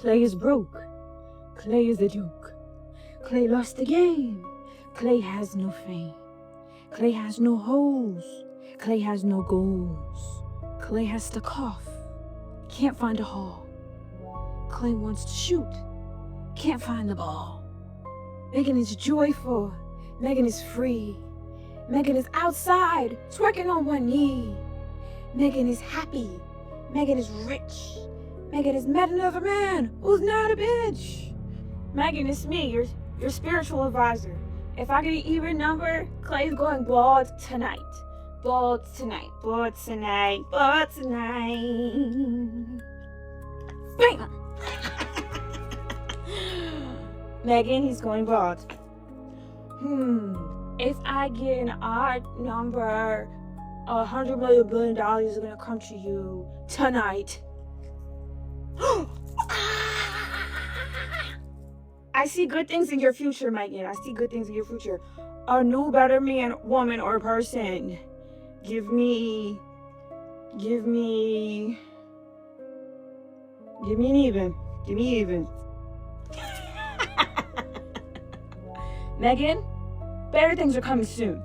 Klay is broke. Klay is a joke. Klay lost the game. Klay has no fame. Klay has no hoes. Klay has no goals. Klay has to cough. Can't find a hall. Klay wants to shoot. Can't find the ball. Megan is joyful. Megan is free. Megan is outside, twerking on one knee. Megan is happy. Megan is rich. Megan has met another man who's not a bitch. Megan, it's me, your spiritual advisor. If I get an even number, Klay's going bald tonight. Bald tonight. Bald tonight. Bald tonight. Bam! Megan, he's going bald. If I get an odd number, $100 billion is gonna come to you tonight. I see good things in your future, Megan. I see good things in your future. A new, better man, woman, or person. Give me an even. Give me even. Megan, better things are coming soon.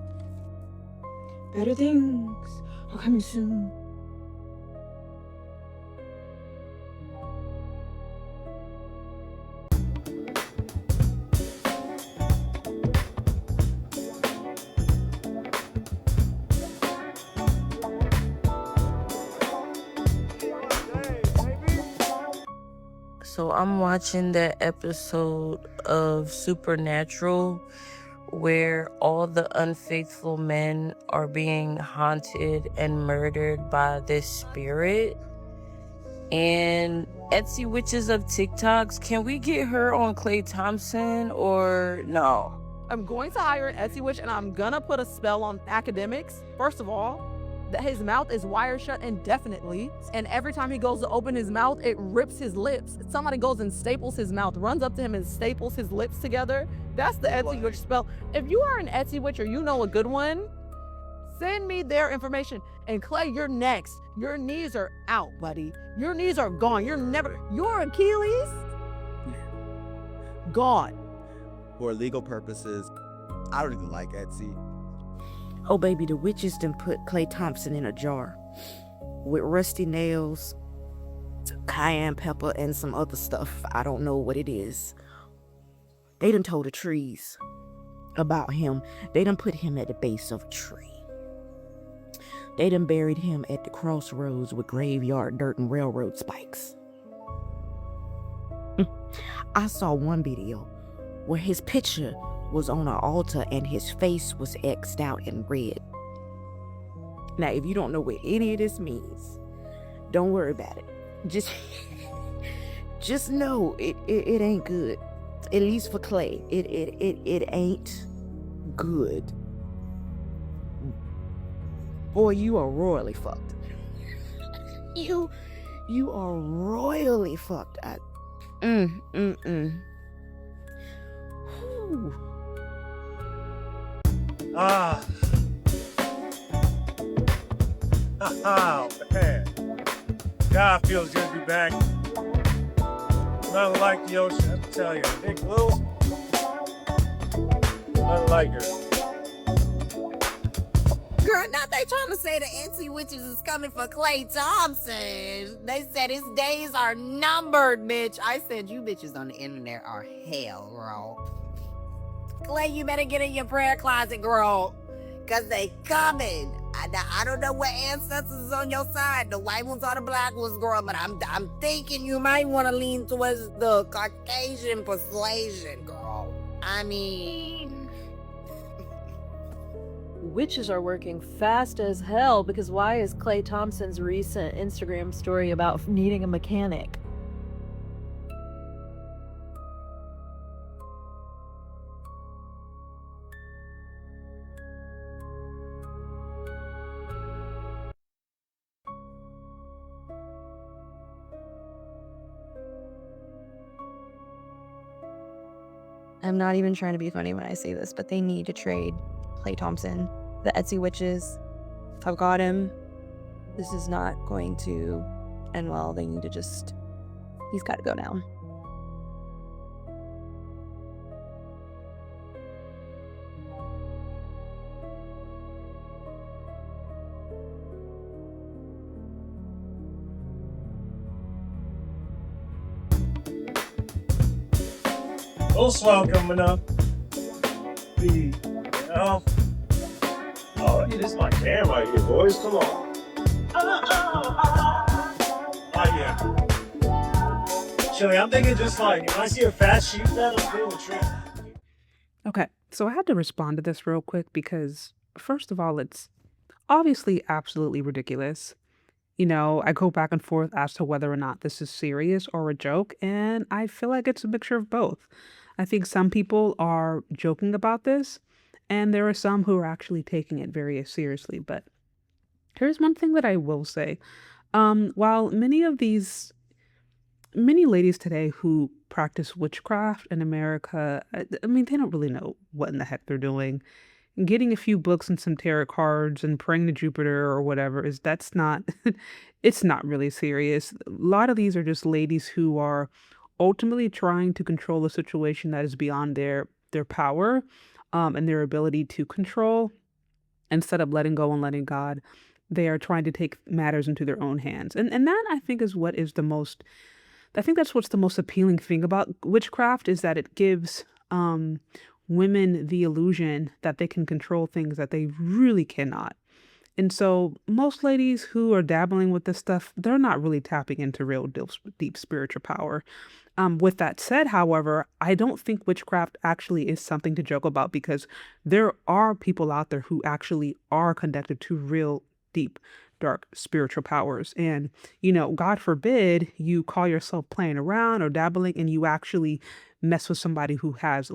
Better things are coming soon. So I'm watching that episode of Supernatural where all the unfaithful men are being haunted and murdered by this spirit. And Etsy Witches of TikToks, can we get her on Klay Thompson or no? I'm going to hire an Etsy witch and I'm gonna put a spell on academics. First of all, that his mouth is wired shut indefinitely, and every time he goes to open his mouth, it rips his lips. Somebody goes and staples his mouth, runs up to him and staples his lips together. That's the Etsy witch spell. If you are an Etsy witch or you know a good one, send me their information. And Klay, you're next. Your knees are out, buddy. Your knees are gone. Your Achilles, gone. For legal purposes, I don't even like Etsy. Oh, baby, the witches done put Klay Thompson in a jar with rusty nails, cayenne pepper, and some other stuff. I don't know what it is. They done told the trees about him. They done put him at the base of a tree. They done buried him at the crossroads with graveyard dirt and railroad spikes. I saw one video where his picture was on an altar and his face was X'd out in red. Now, if you don't know what any of this means, don't worry about it. Just know it ain't good. At least for Klay, it ain't good. Boy, you are royally fucked. You are royally fucked. Whew. Oh, man. God feels good to be back. Nothing like the ocean, I have to tell you. Big Blue, nothing like her. Girl, now they trying to say the Etsy Witches is coming for Klay Thompson. They said his days are numbered, bitch. I said you bitches on the internet are hell, girl. Klay, you better get in your prayer closet, girl, because they coming. I don't know what ancestors is on your side, the white ones or the black ones, girl, but I'm thinking you might want to lean towards the Caucasian persuasion, girl. I mean... Witches are working fast as hell, because why is Klay Thompson's recent Instagram story about needing a mechanic? I'm not even trying to be funny when I say this, but they need to trade Klay Thompson. The Etsy witches have got him. This is not going to end well. They need to just... He's got to go now. Most welcome enough. You know. Oh, this is my jam right here, boys. Come on. Oh yeah. Chili, I'm thinking just like if I see a fat sheep, that'll do a trick. Okay, so I had to respond to this real quick because, first of all, it's obviously absolutely ridiculous. I go back and forth as to whether or not this is serious or a joke, and I feel like it's a mixture of both. I think some people are joking about this, and there are some who are actually taking it very seriously. But here's one thing that I will say. While many ladies today who practice witchcraft in America, I mean, they don't really know what in the heck they're doing. Getting a few books and some tarot cards and praying to Jupiter or whatever that's not it's not really serious. A lot of these are just ladies who are ultimately trying to control a situation that is beyond their power and their ability to control. Instead of letting go and letting God, they are trying to take matters into their own hands. And that I think is what is the most I think that's what's the most appealing thing about witchcraft is that it gives women the illusion that they can control things that they really cannot. And so most ladies who are dabbling with this stuff, they're not really tapping into real deep spiritual power. With that said, however, I don't think witchcraft actually is something to joke about because there are people out there who actually are connected to real deep dark spiritual powers. And, God forbid you call yourself playing around or dabbling and you actually mess with somebody who has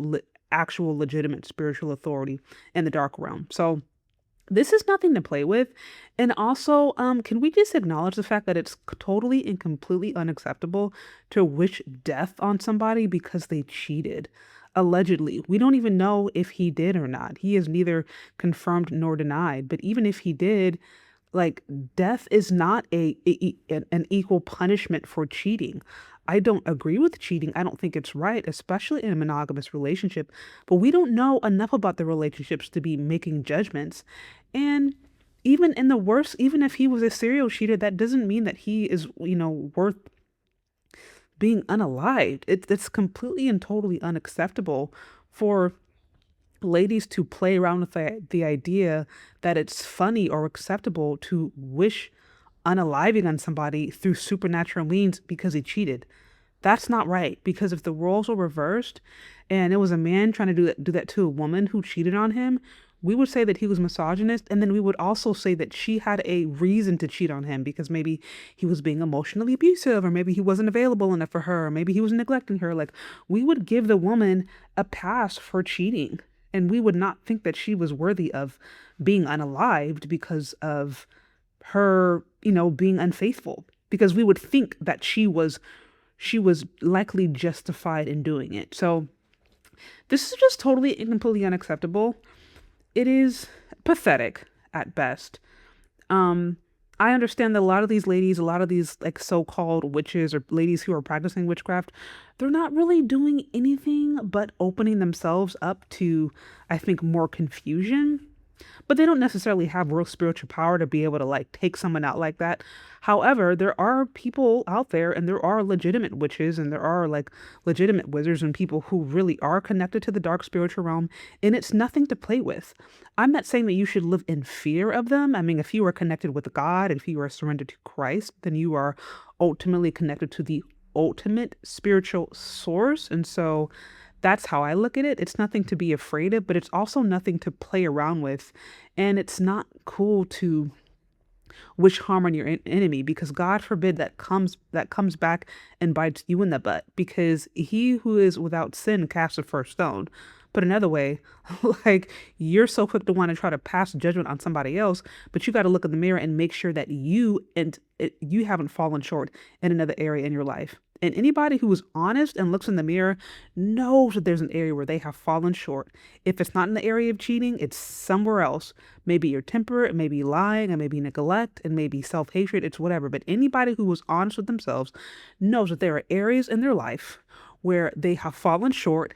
actual legitimate spiritual authority in the dark realm. So this is nothing to play with. And also, can we just acknowledge the fact that it's totally and completely unacceptable to wish death on somebody because they cheated? Allegedly. We don't even know if he did or not. He is neither confirmed nor denied. But even if he did, like death is not an equal punishment for cheating. I don't agree with cheating. I don't think it's right, especially in a monogamous relationship. But we don't know enough about the relationships to be making judgments. And even in the worst, even if he was a serial cheater, that doesn't mean that he is, worth being unalived. It's completely and totally unacceptable for ladies to play around with the idea that it's funny or acceptable to wish unaliving on somebody through supernatural means because he cheated. That's not right, because if the roles were reversed and it was a man trying to do that to a woman who cheated on him, we would say that he was misogynist, and then we would also say that she had a reason to cheat on him because maybe he was being emotionally abusive, or maybe he wasn't available enough for her, or maybe he was neglecting her. Like, we would give the woman a pass for cheating, and we would not think that she was worthy of being unalived because of her, being unfaithful, because we would think that she was likely justified in doing it. So this is just totally and completely unacceptable. It is pathetic at best. I understand that a lot of these ladies, a lot of these like so-called witches or ladies who are practicing witchcraft, they're not really doing anything but opening themselves up to, I think, more confusion. But they don't necessarily have real spiritual power to be able to like take someone out like that. However, there are people out there, and there are legitimate witches, and there are like legitimate wizards and people who really are connected to the dark spiritual realm, and it's nothing to play with. I'm not saying that you should live in fear of them. I mean, if you are connected with God, if you are surrendered to Christ, then you are ultimately connected to the ultimate spiritual source. And so that's how I look at it. It's nothing to be afraid of, but it's also nothing to play around with. And it's not cool to wish harm on your enemy, because God forbid that comes back and bites you in the butt, because he who is without sin casts the first stone. Put another way, like, you're so quick to want to try to pass judgment on somebody else, but you got to look in the mirror and make sure that you haven't fallen short in another area in your life. And anybody who is honest and looks in the mirror knows that there's an area where they have fallen short. If it's not in the area of cheating, it's somewhere else. Maybe your temper, it may be lying, it may be neglect, it may be self-hatred, it's whatever. But anybody who is honest with themselves knows that there are areas in their life where they have fallen short,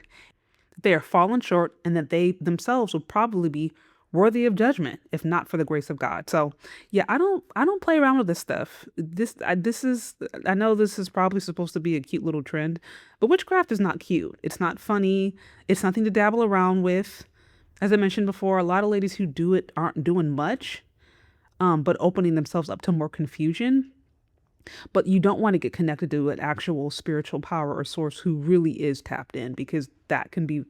and that they themselves will probably be worthy of judgment if not for the grace of God. So yeah, I don't play around with this stuff. I know this is probably supposed to be a cute little trend, but witchcraft is not cute. It's not funny. It's nothing to dabble around with. As I mentioned before, a lot of ladies who do it aren't doing much, but opening themselves up to more confusion. But you don't want to get connected to an actual spiritual power or source who really is tapped in, because that can be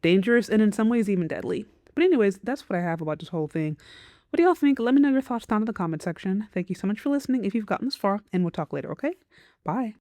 dangerous and in some ways even deadly. But anyways, that's what I have about this whole thing. What do y'all think? Let me know your thoughts down in the comment section. Thank you so much for listening if you've gotten this far, and we'll talk later, okay? Bye.